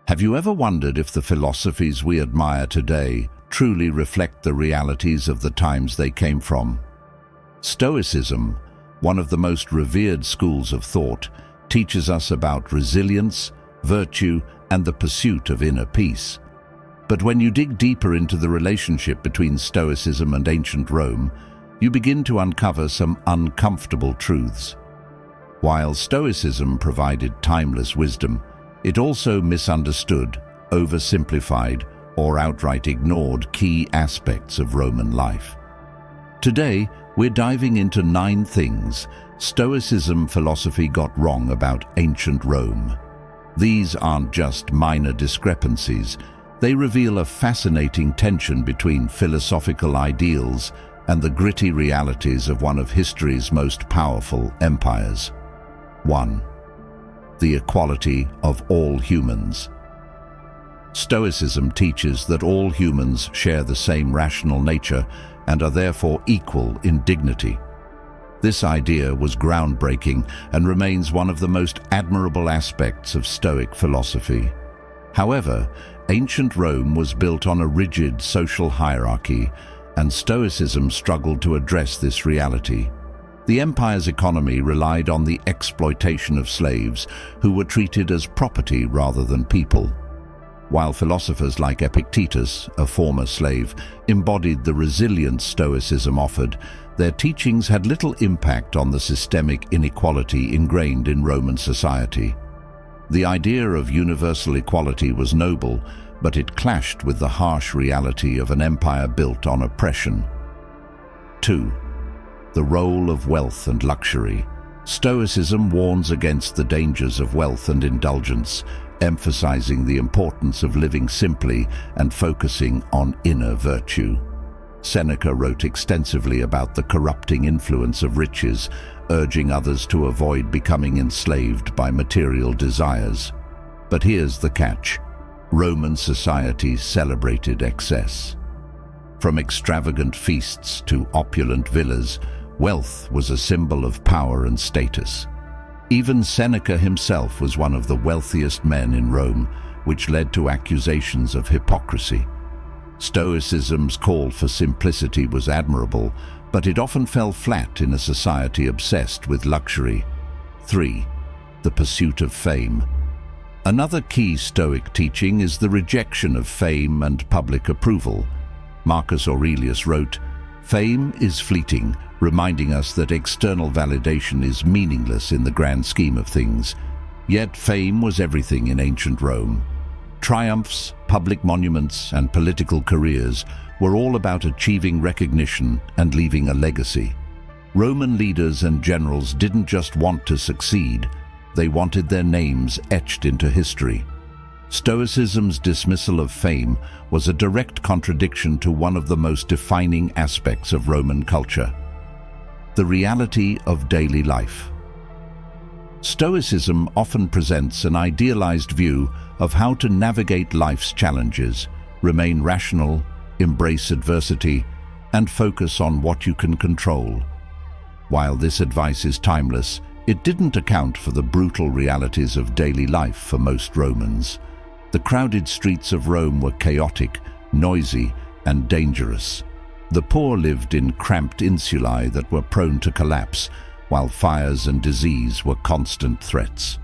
Have you ever wondered if the philosophies we admire today truly reflect the realities of the times they came from? Stoicism, one of the most revered schools of thought, teaches us about resilience, virtue, and the pursuit of inner peace. But when you dig deeper into the relationship between Stoicism and ancient Rome, you begin to uncover some uncomfortable truths. While Stoicism provided timeless wisdom, it also misunderstood, oversimplified, or outright ignored key aspects of Roman life. Today, we're diving into 9 things Stoicism philosophy got wrong about ancient Rome. These aren't just minor discrepancies. They reveal a fascinating tension between philosophical ideals and the gritty realities of one of history's most powerful empires. 1. The equality of all humans. Stoicism teaches that all humans share the same rational nature and are therefore equal in dignity. This idea was groundbreaking and remains one of the most admirable aspects of Stoic philosophy. However, ancient Rome was built on a rigid social hierarchy, and Stoicism struggled to address this reality. The empire's economy relied on the exploitation of slaves, who were treated as property rather than people. While philosophers like Epictetus, a former slave, embodied the resilience Stoicism offered, their teachings had little impact on the systemic inequality ingrained in Roman society. The idea of universal equality was noble, but it clashed with the harsh reality of an empire built on oppression. 2. The role of wealth and luxury. Stoicism warns against the dangers of wealth and indulgence, emphasizing the importance of living simply and focusing on inner virtue. Seneca wrote extensively about the corrupting influence of riches, urging others to avoid becoming enslaved by material desires. But here's the catch. Roman society celebrated excess. From extravagant feasts to opulent villas, wealth was a symbol of power and status. Even Seneca himself was one of the wealthiest men in Rome, which led to accusations of hypocrisy. Stoicism's call for simplicity was admirable, but it often fell flat in a society obsessed with luxury. 3. The pursuit of fame. Another key Stoic teaching is the rejection of fame and public approval. Marcus Aurelius wrote, "Fame is fleeting," reminding us that external validation is meaningless in the grand scheme of things. Yet fame was everything in ancient Rome. Triumphs, public monuments, and political careers were all about achieving recognition and leaving a legacy. Roman leaders and generals didn't just want to succeed, they wanted their names etched into history. Stoicism's dismissal of fame was a direct contradiction to one of the most defining aspects of Roman culture: the reality of daily life. Stoicism often presents an idealized view of how to navigate life's challenges, remain rational, embrace adversity, and focus on what you can control. While this advice is timeless, it didn't account for the brutal realities of daily life for most Romans. The crowded streets of Rome were chaotic, noisy, and dangerous. The poor lived in cramped insulae that were prone to collapse, while fires and disease were constant threats.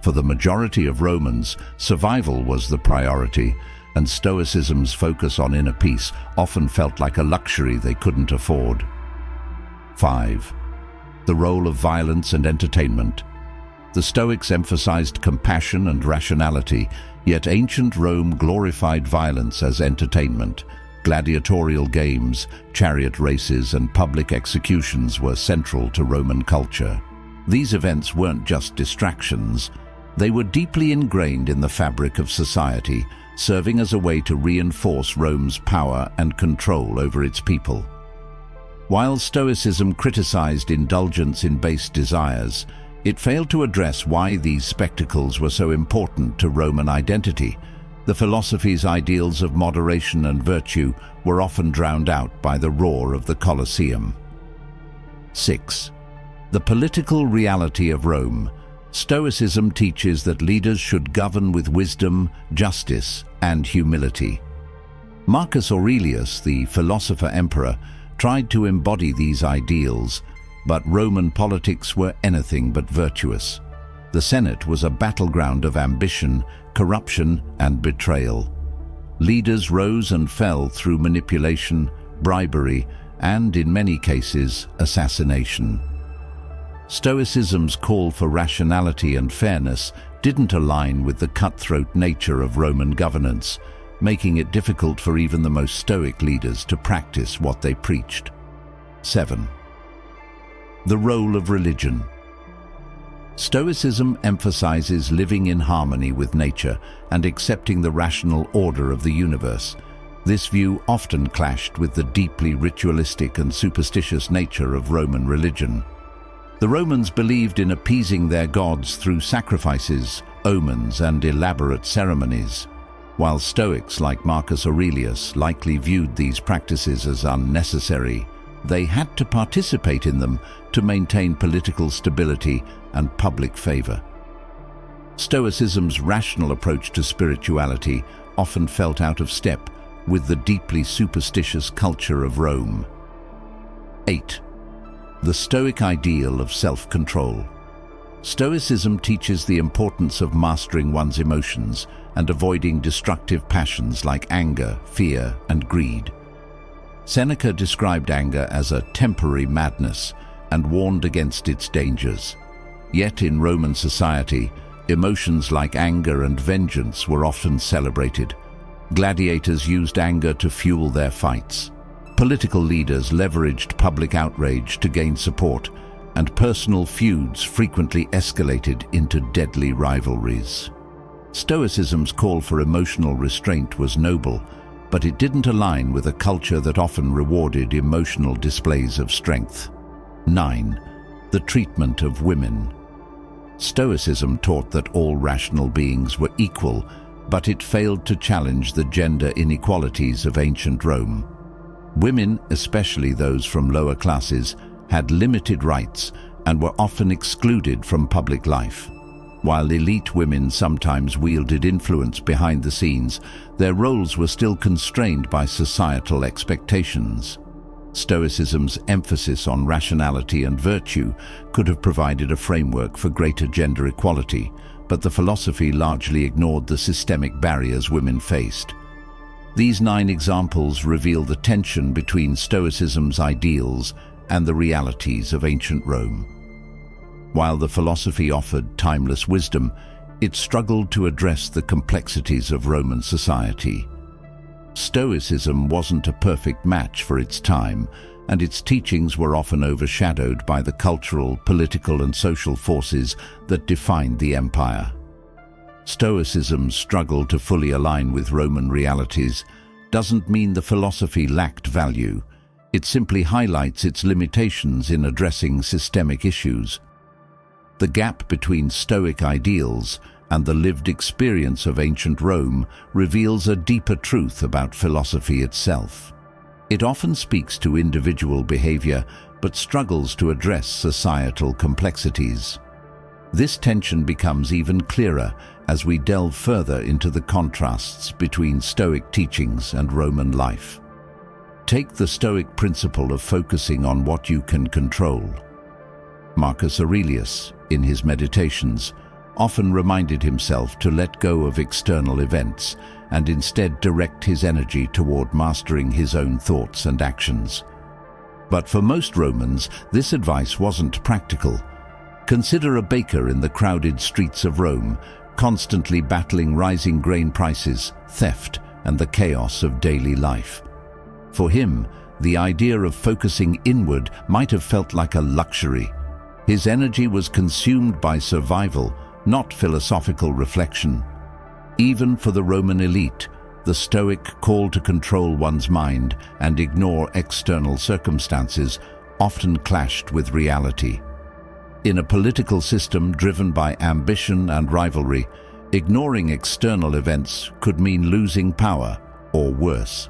For the majority of Romans, survival was the priority, and Stoicism's focus on inner peace often felt like a luxury they couldn't afford. 5. The role of violence and entertainment. The Stoics emphasized compassion and rationality, yet ancient Rome glorified violence as entertainment. Gladiatorial games, chariot races, and public executions were central to Roman culture. These events weren't just distractions. They were deeply ingrained in the fabric of society, serving as a way to reinforce Rome's power and control over its people. While Stoicism criticized indulgence in base desires, it failed to address why these spectacles were so important to Roman identity. The philosophy's ideals of moderation and virtue were often drowned out by the roar of the Colosseum. 6. The political reality of Rome. Stoicism teaches that leaders should govern with wisdom, justice, and humility. Marcus Aurelius, the philosopher-emperor, tried to embody these ideals, but Roman politics were anything but virtuous. The Senate was a battleground of ambition, corruption, and betrayal. Leaders rose and fell through manipulation, bribery, and, in many cases, assassination. Stoicism's call for rationality and fairness didn't align with the cutthroat nature of Roman governance, making it difficult for even the most stoic leaders to practice what they preached. 7. The role of religion. Stoicism emphasizes living in harmony with nature and accepting the rational order of the universe. This view often clashed with the deeply ritualistic and superstitious nature of Roman religion. The Romans believed in appeasing their gods through sacrifices, omens, and elaborate ceremonies, while Stoics like Marcus Aurelius likely viewed these practices as unnecessary. They had to participate in them to maintain political stability and public favor. Stoicism's rational approach to spirituality often felt out of step with the deeply superstitious culture of Rome. 8. The Stoic ideal of self-control. Stoicism teaches the importance of mastering one's emotions and avoiding destructive passions like anger, fear, and greed. Seneca described anger as a temporary madness and warned against its dangers. Yet in Roman society, emotions like anger and vengeance were often celebrated. Gladiators used anger to fuel their fights. Political leaders leveraged public outrage to gain support, and personal feuds frequently escalated into deadly rivalries. Stoicism's call for emotional restraint was noble, but it didn't align with a culture that often rewarded emotional displays of strength. 9. The treatment of women. Stoicism taught that all rational beings were equal, but it failed to challenge the gender inequalities of ancient Rome. Women, especially those from lower classes, had limited rights and were often excluded from public life. While elite women sometimes wielded influence behind the scenes, their roles were still constrained by societal expectations. Stoicism's emphasis on rationality and virtue could have provided a framework for greater gender equality, but the philosophy largely ignored the systemic barriers women faced. These 9 examples reveal the tension between Stoicism's ideals and the realities of ancient Rome. While the philosophy offered timeless wisdom, it struggled to address the complexities of Roman society. Stoicism wasn't a perfect match for its time, and its teachings were often overshadowed by the cultural, political, and social forces that defined the empire. Stoicism's struggle to fully align with Roman realities doesn't mean the philosophy lacked value. It simply highlights its limitations in addressing systemic issues. The gap between Stoic ideals and the lived experience of ancient Rome reveals a deeper truth about philosophy itself. It often speaks to individual behavior, but struggles to address societal complexities. This tension becomes even clearer as we delve further into the contrasts between Stoic teachings and Roman life. Take the Stoic principle of focusing on what you can control. Marcus Aurelius, in his Meditations, often reminded himself to let go of external events and instead direct his energy toward mastering his own thoughts and actions. But for most Romans, this advice wasn't practical. Consider a baker in the crowded streets of Rome, constantly battling rising grain prices, theft, and the chaos of daily life. For him, the idea of focusing inward might have felt like a luxury. His energy was consumed by survival, not philosophical reflection. Even for the Roman elite, the Stoic call to control one's mind and ignore external circumstances often clashed with reality. In a political system driven by ambition and rivalry, ignoring external events could mean losing power, or worse.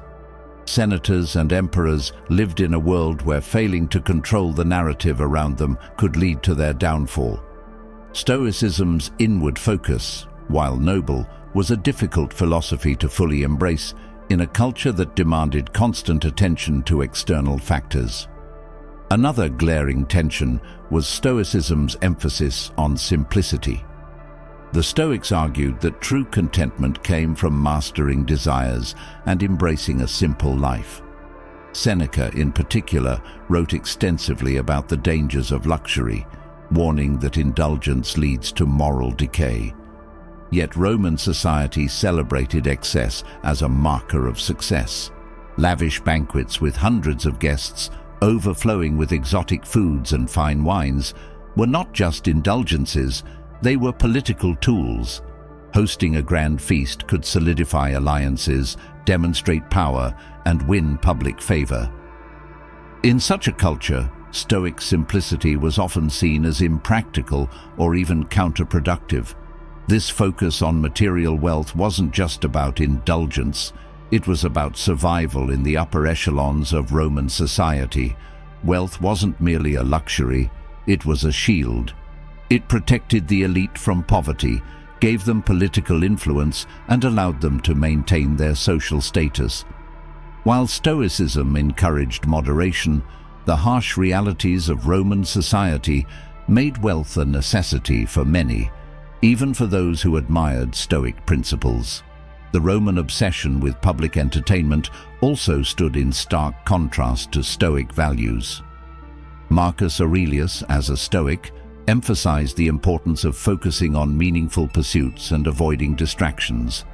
Senators and emperors lived in a world where failing to control the narrative around them could lead to their downfall. Stoicism's inward focus, while noble, was a difficult philosophy to fully embrace in a culture that demanded constant attention to external factors. Another glaring tension was Stoicism's emphasis on simplicity. The Stoics argued that true contentment came from mastering desires and embracing a simple life. Seneca, in particular, wrote extensively about the dangers of luxury, warning that indulgence leads to moral decay. Yet Roman society celebrated excess as a marker of success. Lavish banquets with hundreds of guests, overflowing with exotic foods and fine wines, were not just indulgences, they were political tools. Hosting a grand feast could solidify alliances, demonstrate power, and win public favor. In such a culture, Stoic simplicity was often seen as impractical or even counterproductive. This focus on material wealth wasn't just about indulgence, it was about survival in the upper echelons of Roman society. Wealth wasn't merely a luxury, it was a shield. It protected the elite from poverty, gave them political influence, and allowed them to maintain their social status. While Stoicism encouraged moderation, the harsh realities of Roman society made wealth a necessity for many, even for those who admired Stoic principles. The Roman obsession with public entertainment also stood in stark contrast to Stoic values. Marcus Aurelius, as a Stoic, emphasized the importance of focusing on meaningful pursuits and avoiding distractions.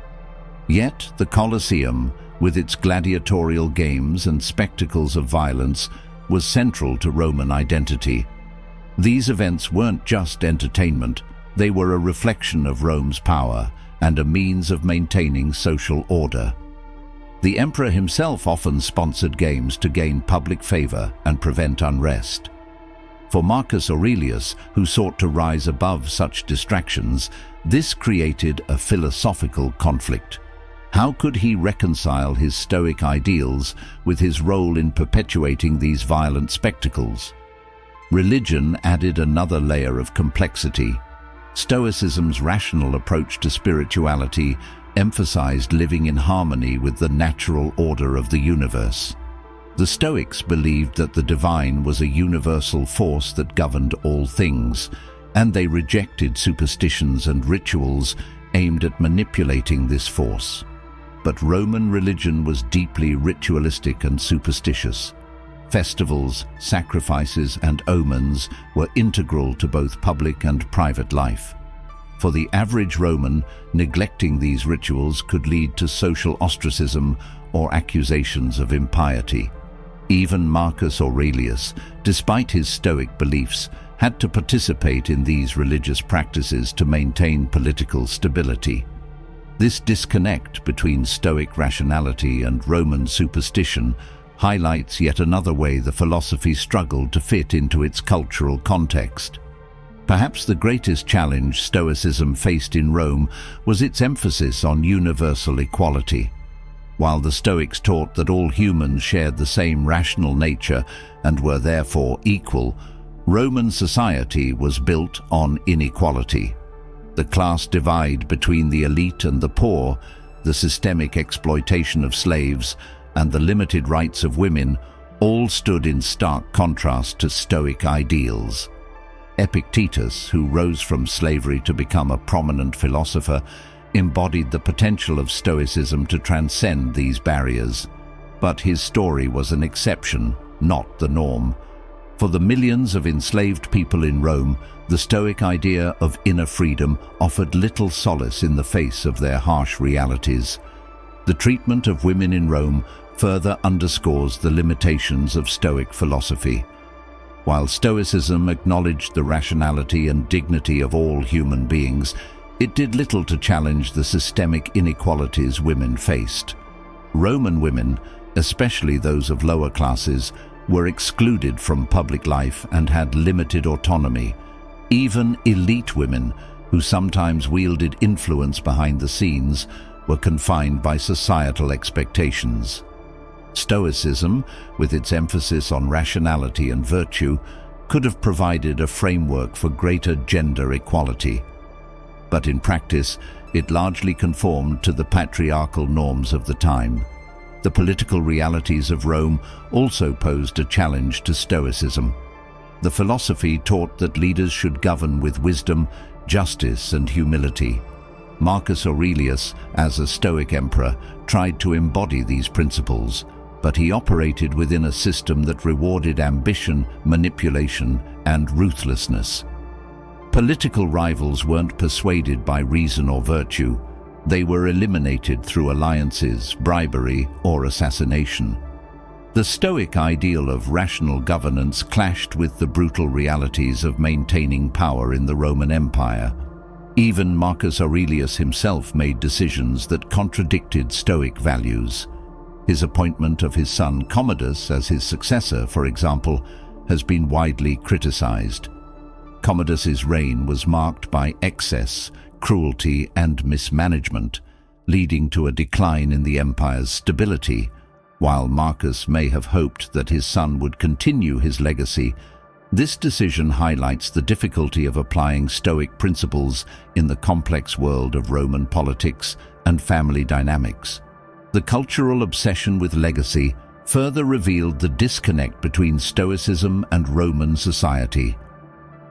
Yet the Colosseum, with its gladiatorial games and spectacles of violence, was central to Roman identity. These events weren't just entertainment, they were a reflection of Rome's power and a means of maintaining social order. The emperor himself often sponsored games to gain public favor and prevent unrest. For Marcus Aurelius, who sought to rise above such distractions, this created a philosophical conflict. How could he reconcile his Stoic ideals with his role in perpetuating these violent spectacles? Religion added another layer of complexity. Stoicism's rational approach to spirituality emphasized living in harmony with the natural order of the universe. The Stoics believed that the divine was a universal force that governed all things, and they rejected superstitions and rituals aimed at manipulating this force. But Roman religion was deeply ritualistic and superstitious. Festivals, sacrifices, and omens were integral to both public and private life. For the average Roman, neglecting these rituals could lead to social ostracism or accusations of impiety. Even Marcus Aurelius, despite his Stoic beliefs, had to participate in these religious practices to maintain political stability. This disconnect between Stoic rationality and Roman superstition highlights yet another way the philosophy struggled to fit into its cultural context. Perhaps the greatest challenge Stoicism faced in Rome was its emphasis on universal equality. While the Stoics taught that all humans shared the same rational nature and were therefore equal, Roman society was built on inequality. The class divide between the elite and the poor, the systemic exploitation of slaves, and the limited rights of women all stood in stark contrast to Stoic ideals. Epictetus, who rose from slavery to become a prominent philosopher, embodied the potential of Stoicism to transcend these barriers. But his story was an exception, not the norm. For the millions of enslaved people in Rome, the Stoic idea of inner freedom offered little solace in the face of their harsh realities. The treatment of women in Rome further underscores the limitations of Stoic philosophy. While Stoicism acknowledged the rationality and dignity of all human beings, it did little to challenge the systemic inequalities women faced. Roman women, especially those of lower classes, were excluded from public life and had limited autonomy. Even elite women, who sometimes wielded influence behind the scenes, were confined by societal expectations. Stoicism, with its emphasis on rationality and virtue, could have provided a framework for greater gender equality. But in practice, it largely conformed to the patriarchal norms of the time. The political realities of Rome also posed a challenge to Stoicism. The philosophy taught that leaders should govern with wisdom, justice, and humility. Marcus Aurelius, as a Stoic emperor, tried to embody these principles, but he operated within a system that rewarded ambition, manipulation, and ruthlessness. Political rivals weren't persuaded by reason or virtue. They were eliminated through alliances, bribery, or assassination. The Stoic ideal of rational governance clashed with the brutal realities of maintaining power in the Roman Empire. Even Marcus Aurelius himself made decisions that contradicted Stoic values. His appointment of his son Commodus as his successor, for example, has been widely criticized. Commodus's reign was marked by excess, cruelty, and mismanagement, leading to a decline in the empire's stability. While Marcus may have hoped that his son would continue his legacy, this decision highlights the difficulty of applying Stoic principles in the complex world of Roman politics and family dynamics. The cultural obsession with legacy further revealed the disconnect between Stoicism and Roman society.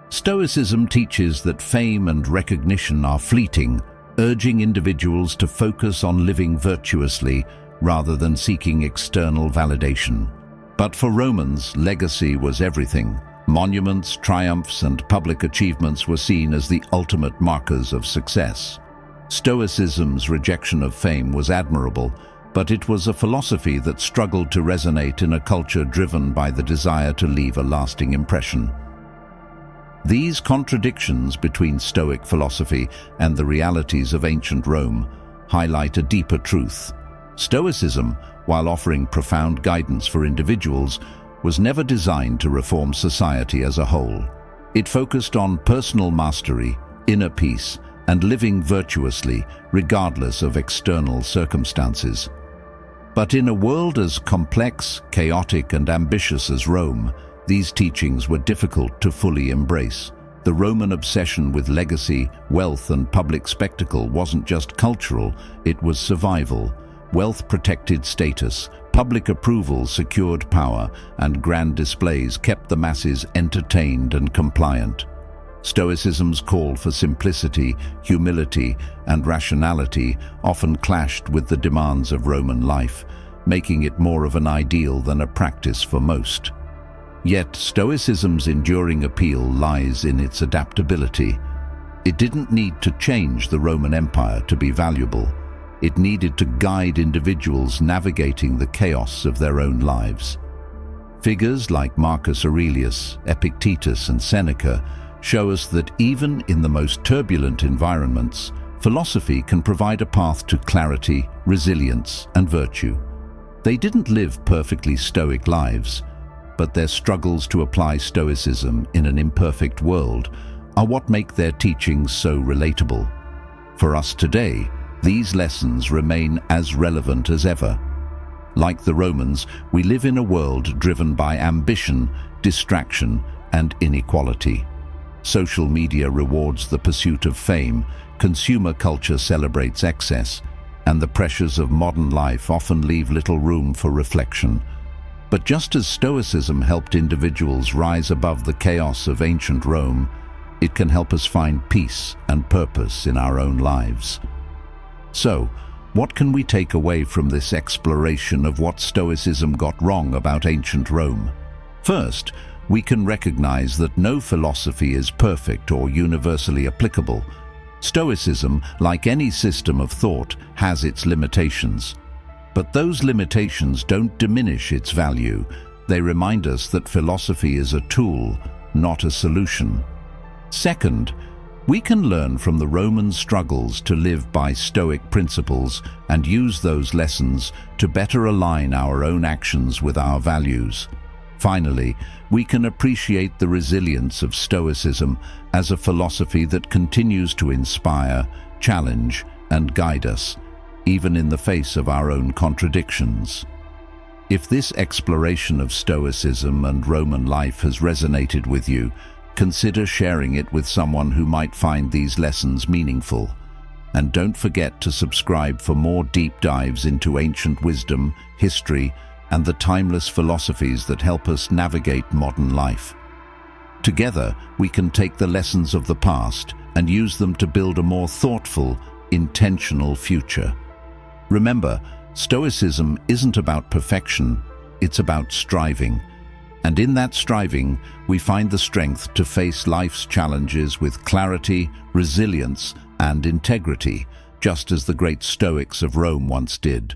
Stoicism teaches that fame and recognition are fleeting, urging individuals to focus on living virtuously rather than seeking external validation. But for Romans, legacy was everything. Monuments, triumphs, and public achievements were seen as the ultimate markers of success. Stoicism's rejection of fame was admirable, but it was a philosophy that struggled to resonate in a culture driven by the desire to leave a lasting impression. These contradictions between Stoic philosophy and the realities of ancient Rome highlight a deeper truth. Stoicism, while offering profound guidance for individuals, was never designed to reform society as a whole. It focused on personal mastery, inner peace, and living virtuously, regardless of external circumstances. But in a world as complex, chaotic, and ambitious as Rome, these teachings were difficult to fully embrace. The Roman obsession with legacy, wealth, and public spectacle wasn't just cultural, it was survival. Wealth protected status, public approval secured power, and grand displays kept the masses entertained and compliant. Stoicism's call for simplicity, humility, and rationality often clashed with the demands of Roman life, making it more of an ideal than a practice for most. Yet, Stoicism's enduring appeal lies in its adaptability. It didn't need to change the Roman Empire to be valuable. It needed to guide individuals navigating the chaos of their own lives. Figures like Marcus Aurelius, Epictetus, and Seneca show us that even in the most turbulent environments, philosophy can provide a path to clarity, resilience, and virtue. They didn't live perfectly Stoic lives, but their struggles to apply Stoicism in an imperfect world are what make their teachings so relatable. For us today, these lessons remain as relevant as ever. Like the Romans, we live in a world driven by ambition, distraction, and inequality. Social media rewards the pursuit of fame, consumer culture celebrates excess, and the pressures of modern life often leave little room for reflection. But just as Stoicism helped individuals rise above the chaos of ancient Rome, it can help us find peace and purpose in our own lives. So, what can we take away from this exploration of what Stoicism got wrong about ancient Rome? First, we can recognize that no philosophy is perfect or universally applicable. Stoicism, like any system of thought, has its limitations. But those limitations don't diminish its value. They remind us that philosophy is a tool, not a solution. Second, we can learn from the Roman struggles to live by Stoic principles and use those lessons to better align our own actions with our values. Finally, we can appreciate the resilience of Stoicism as a philosophy that continues to inspire, challenge, and guide us, even in the face of our own contradictions. If this exploration of Stoicism and Roman life has resonated with you, consider sharing it with someone who might find these lessons meaningful. And don't forget to subscribe for more deep dives into ancient wisdom, history, and the timeless philosophies that help us navigate modern life. Together, we can take the lessons of the past and use them to build a more thoughtful, intentional future. Remember, Stoicism isn't about perfection, it's about striving. And in that striving, we find the strength to face life's challenges with clarity, resilience, and integrity, just as the great Stoics of Rome once did.